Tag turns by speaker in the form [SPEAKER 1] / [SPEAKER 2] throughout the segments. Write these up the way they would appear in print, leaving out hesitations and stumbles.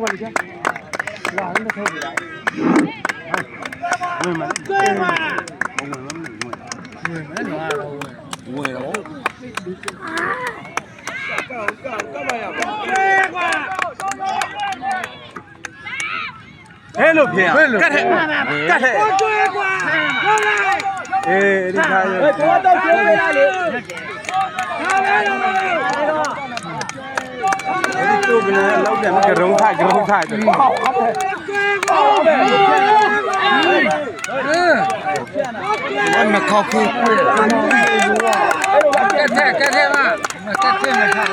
[SPEAKER 1] ပါလိမ့်လာနေထုတ်ပြီလားဝင်မယ်ဝင်တော့ဝင်တော့ဟဲ့လို့ဖေးကတ်ထဲကျွေးကွာဟုတ်လားအေးဒီခါရေတော့တော့ကျွေးရလေဟာပဲတော့အဲ့ဒီတို့ကလည်းလောက်တယ်ကရုံးခတယ်ဟုတ်ကျွေးကွာမခောက်ဘူးကတ်ထဲမှာကတ်ထဲမှာထား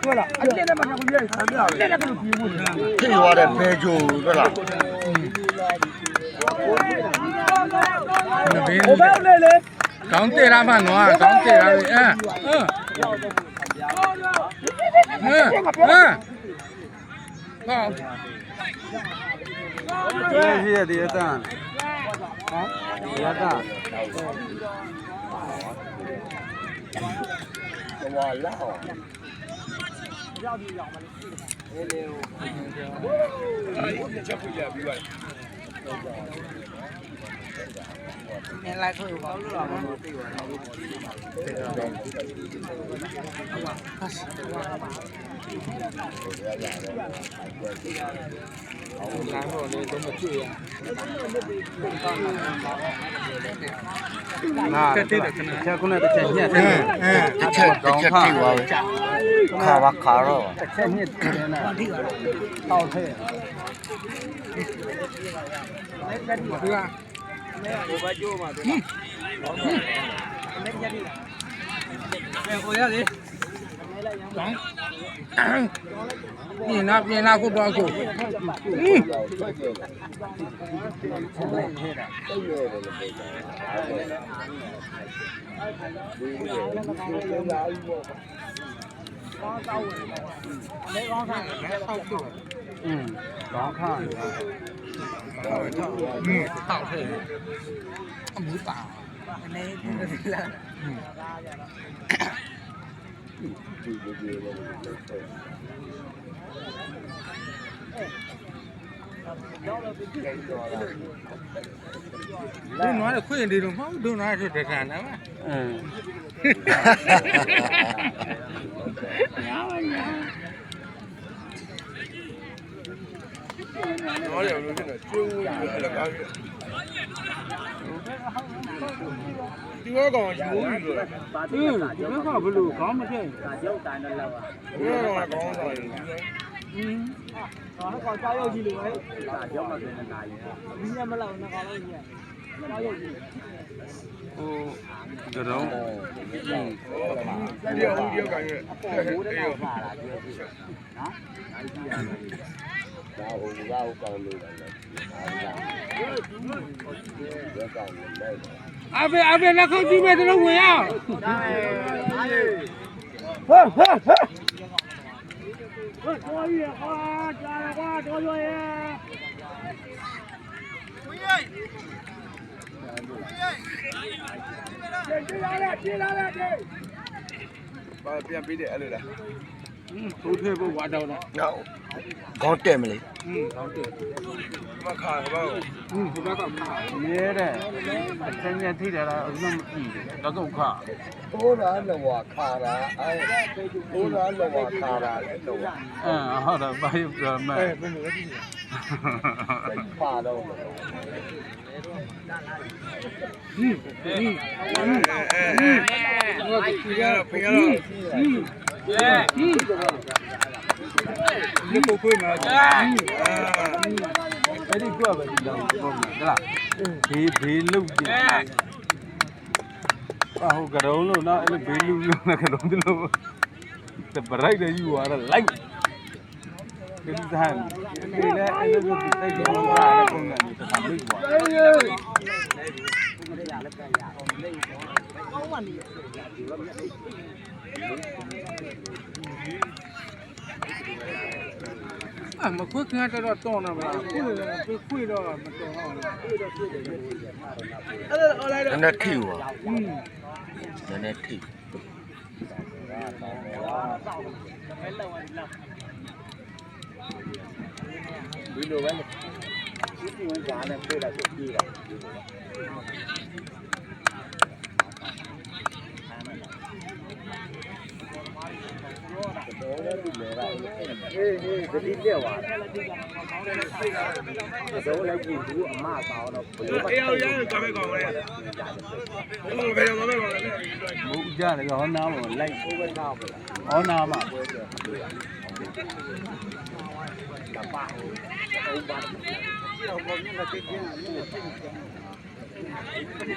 [SPEAKER 1] ဟုတ်လားအကျဉ်းနဲ့မှကိုရေးဆမ်းပြတယ်အဲ့ဒါကလို့ပြေးဖို့ထိသွားတယ်ဘဲဂျိုဟုတ်လားဟိုဘက်လေလေကောင်းတယ်လားမနော်ကောင်းတယ်လားကျေးဇူးရတဲ့တန်ဟမ်ရတာဝါလာရောက်ပြီရောက်မလေးလေးကိုချက်ပြရပြီးပါနင်လိုက်ခွေဘာလို့လာမလို့သိပါတော့အောင်လာတော့လေတော့မကြည့်ရနာချက်ခုနတစ်ချက်ညက်တယ်တစ်ချက်ထိသွားပဲခါပါခါတော့တစ်ချက်ညက်တယ်နာတောက်ထဲဒီကဘိုးဘကျိုးမှာတော့ကိုရလေပြင်နာကိုတော့ကိုကောင်းခါထောက်ထဲအမှုတာအနေနဲ့လာတို့နွားခွေးနေတော့မဟုတ်တို့နွားဆိုတကန်နော်တော်တယ်လို့ဖြစ်နေကျိုးအဲ့ဒါကားဒီဘကောင်ယူလို့ဒီဘကဘလို့ခေါင်းမထည့်ရုပ်တန်တော့လောက်อ่ะဒီဘကောင်ခေါင်းဆောင်ဟောကောင်ကြောက်ရုပ်ကြီးလို့ပဲရုပ်မတင်နေတာကြီးဒီညမလောက်နှစ်ကောင်လုံးကြီးကြောက်ရုပ်ကြီးဟိုကြောင်ဒီရောကန်ရဲ့ဘိုးတဲ့ကောင်ပါလားပြောပြနော်ဒါဟိုကောင်းလို့အဖေလက်ခုပ်ကြည့်မယ်တို့ဝင်ရအောင်ဟဲ့တော်ရည်ဟာကြာကွာတော်ရွယ်ဝင်ရပြေးလာပါပြန်ပြီးတယ်အဲ့လိုလားထိုးထဲဖို့ဝါတော့တော့ခေါင်းတက်မလေးခေါင်းတက်မခါတော့ဒီဘက်ကခါရဲတဲ့အချင်းချင်းထိတယ်လားအလုံးမကြည့်တယ်လက်ကုတ်ခါဘိုးရာလောခါတာဘိုးရာလောခါတာလေတော့ဟုတ်တယ်ဘာယူပြမယ်ဘယ်လိုလဲကြည့်ပါတော့ဒီကိုခွေးမှာအဲ့ဒီကွာပဲဒီတော့ဟုတ်လားဘေးလုတ်တယ်ဟိုကရုံးလို့နော်အဲ့လိုဘေးလုတ်လို့ကရုံးတယ်လို့တပရိုက်တယ်ယူရတာလိုက်ဒီစားဒီလေအဲ့လိုဒီတိုက်ကြလို့ပါတဲ့ပုံစံမျိုးတစ်ခါမိတ်သွားမခွေးကတော့တောင်းနေပါလားခွေးတော့မတောင်းအောင်ခွေးတော့ပြည့်တယ်အဲ့ဒါအော်လိုက်တော့နည်းနည်းထိပါနည်းနည်းထိ ဒီလိုပဲဒီဝင်ကြတယ်ပြေးလာပြေးလာတော့လည်းဒီလေကအေးဒီပြက်သွားတယ်တော့လည်းကြည့်ဘူးအမကောင်းတော့ဘယ်လိုအေးအောင်ရကြမယ်ကောင်းလေဘယ်လိုပဲကောင်းလဲမဟုတ်ကြတယ်ဟောနားပေါ်လိုက်ဟိုဘက်နားပေါ်ဟောနားမှာပွဲကြကပါဟိုဘာတော့ဘောမြင်တဲ့ကျင်းမြင်တဲ့ကျင်းဒီ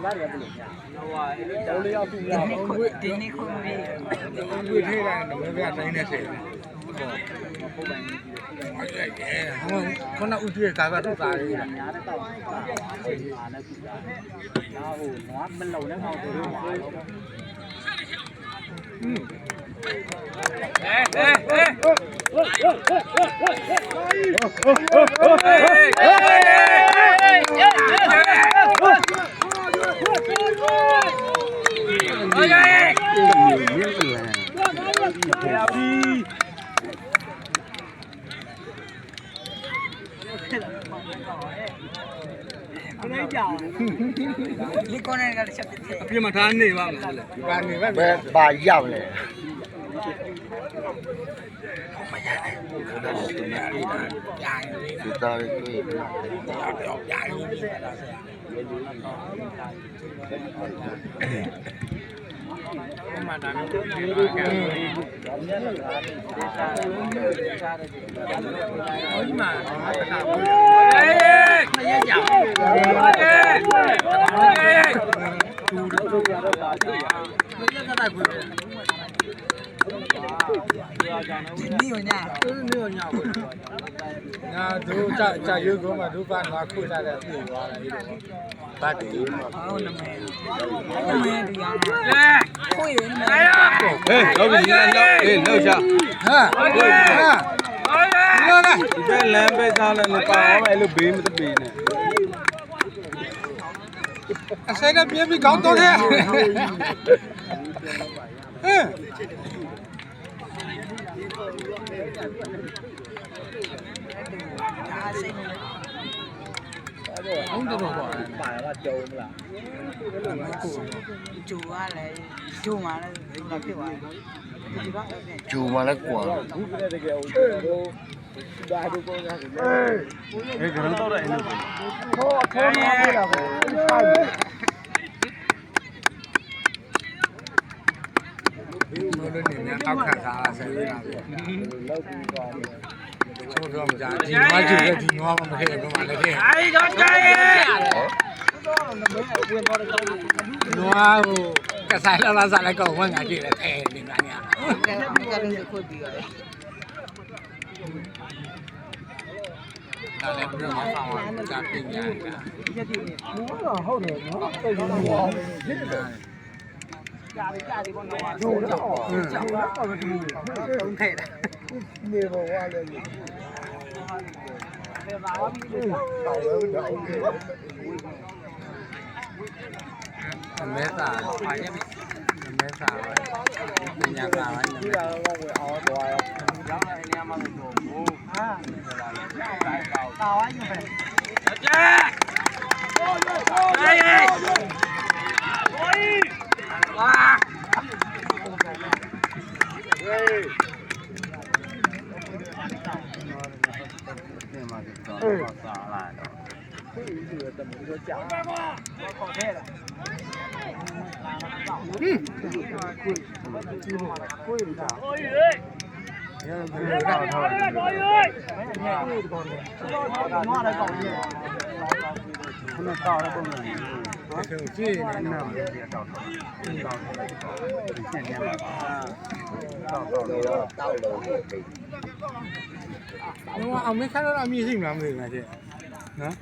[SPEAKER 1] ကားရဘယ်လိုညာဟိုလေးရောက်ပြီဒီနေ့ခုပြီးဝေးထဲတိုင်းတော့ဘယ်ကတိုင်းနေစေဟုတ်ပါဘူးဟုတ်ကဲ့ဟိုခုနဦးကျွေးကာကထုတ်တာလေးညာတဲ့တော့အားနဲ့ပြတာနားဟိုနွားမလုံနဲ့ဟောတို့မှာ
[SPEAKER 2] ဒီကောနဲ့ကလည်းချက်ပြည့်
[SPEAKER 1] အပြစ်မထားနေပါမယ်လေ။ဘာနေပဲ။ဘာရောက်လဲ။မရနိုင်ဘူး။ဒါလည်းတင်နေပြီ။ဒီသားလေးတွေ့ပြီ။တရားပြရည်။မတားမျိုးဒီလိုကံ။ဟိုမှာတာဘူး။မရကြဘူး။သူတို့ရတော့ပါသေးရ။မရကြတာကို။
[SPEAKER 2] ဒီနေ့ည
[SPEAKER 1] သူတို့ညကို။ငါတို့ကြာရုပ်ကောမှာတို့ဘာငါခွေလာတဲ့ပြေသွားတယ်ဒီလို။ဘာတူ။
[SPEAKER 2] ဟုတ်နမဲဒီရခွေးရနေ
[SPEAKER 1] ဟေးလောက်ပြီလောက်ချဟာဟာဒီလမ်းပဲသားလည်းမပါအောင်အဲ့လိုဘေးမတပေနဲ့အစကပြေးပြီးကောင်းတော့ခဲ့ဟဲ့
[SPEAKER 2] အားစိတ်နဲ့
[SPEAKER 1] ဟုတ်တယ်တော့ပါလာကြုံမလား
[SPEAKER 2] ဂျူကလည်းဂျူမှလည်းဒီမှာဖြစ်သွားတယ်ဒီကလည်း
[SPEAKER 1] ဂျူမှလည်းကွာဘူးပြတဲ့တကယ်ဟိုတို့ဒါတို့ပုံရတယ်ဟေးကတော့တော့အဲ့လိုဟောခေါ်မှာပြတာကိုဘယ်လိုနေများတောက်ခတ်တာဆယ်ရတာပဲလောက်ပြီးသွားတယ်ချိုးတော့မကြဒီနွားကျူရဲ့ဒီနွားမခဲ့ဘူးမှလည်းခဲ့အဲ့တော့ကြရဲ့နွားကိုကစားလာစားလိုက်ကောဝင်ငါကြည့်တယ်ထဲနေမှာညာ
[SPEAKER 2] ကလည်းခွေးပြီးရတယ်
[SPEAKER 1] ဒါလည်းဘယ်မှာဆောင်အောင်ကြာပြညာတာ
[SPEAKER 2] ဟုတ်တယ်နော်တိတ်လို့မဟုတ်ဘူးကြာပြီပေါ့နော်ဂျူတော့ကြာတော့ဘယ်လိုတုံးထဲတာ
[SPEAKER 1] နေဘဝလည်း
[SPEAKER 2] ဘာဝပြီးလို့
[SPEAKER 1] တောင်းလို့တော့အမဲစာပါရပြီအမဲစာပဲပညာစာပဲဒီလာတော့ဝယ်အောင်သွားရောကျောင်းအင်းရမှာလို့ပြောဘူးဟာတာဝိုင်းပဲကြက်ဟေးဝါနေမှာတော့စာလာတော့ဒီလိုတမျိုးတော့ကြာခေါ်ခဲ့တာကိုယ်တာကိုယ်ရေရတယ်တော့ထောက်တယ်ကိုယ်ရေကိုယ်တော့ငါလည်းကောင်းတယ်ခဏတောက်တော့ပုံနေတယ်ကြည့်နေနေတော့တောက်ဒီဆက်နေပါတောက်လို့တော့အောင်မခါတော့အမြင်ရှိမှမသိဘူးငါကျ